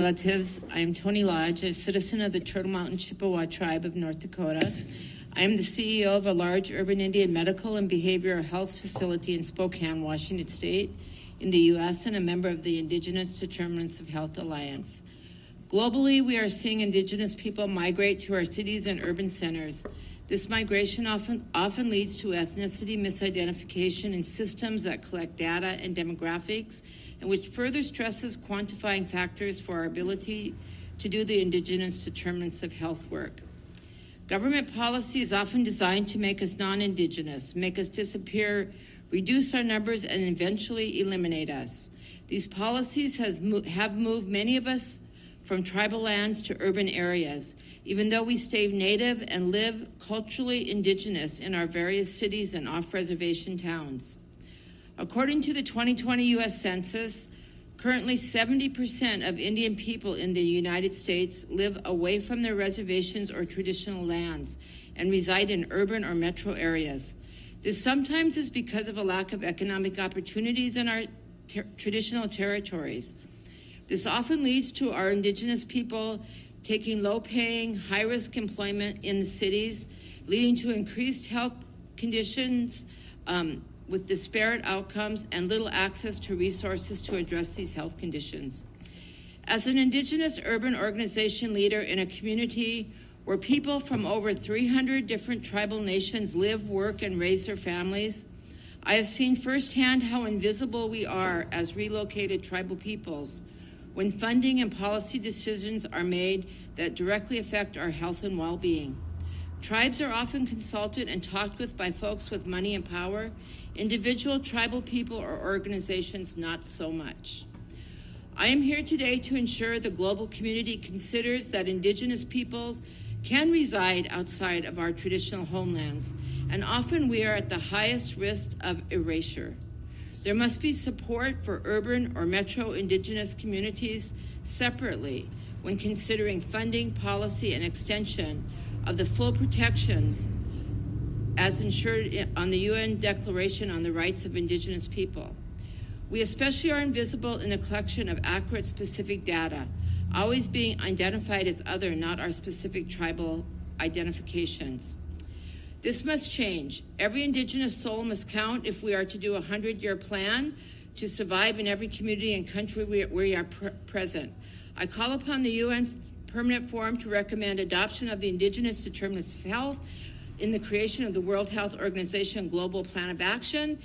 Relatives, I am Toni Lodge, a citizen of the Turtle Mountain Chippewa tribe of North Dakota. I am the CEO of a large urban Indian medical and behavioral health facility in Spokane, Washington State, in the U.S., and a member of the Indigenous Determinants of Health Alliance. Globally, we are seeing Indigenous people migrate to our cities and urban centers. This migration often leads to ethnicity misidentification in systems that collect data and demographics, and which further stresses quantifying factors for our ability to do the Indigenous determinants of health work. Government policy is often designed to make us non-Indigenous, make us disappear, reduce our numbers, and eventually eliminate us. These policies have moved many of us from tribal lands to urban areas, even though we stay native and live culturally Indigenous in our various cities and off-reservation towns. According to the 2020 U.S. Census, currently 70% of Indian people in the United States live away from their reservations or traditional lands and reside in urban or metro areas. This sometimes is because of a lack of economic opportunities in our traditional territories. This often leads to our Indigenous people taking low-paying, high-risk employment in the cities, leading to increased health conditions with disparate outcomes and little access to resources to address these health conditions. As an Indigenous urban organization leader in a community where people from over 300 different tribal nations live, work, and raise their families, I have seen firsthand how invisible we are as relocated tribal peoples when funding and policy decisions are made that directly affect our health and well-being. Tribes are often consulted and talked with by folks with money and power. Individual tribal people or organizations, not so much. I am here today to ensure the global community considers that Indigenous peoples can reside outside of our traditional homelands, and often we are at the highest risk of erasure. There must be support for urban or metro Indigenous communities separately when considering funding, policy, and extension of the full protections as ensured on the UN Declaration on the Rights of Indigenous People. We especially are invisible in the collection of accurate specific data, always being identified as other, not our specific tribal identifications. This must change. Every Indigenous soul must count if we are to do a 100-year plan to survive in every community and country where we are present. I call upon the UN Permanent Forum to recommend adoption of the Indigenous Determinants of Health in the creation of the World Health Organization Global Plan of Action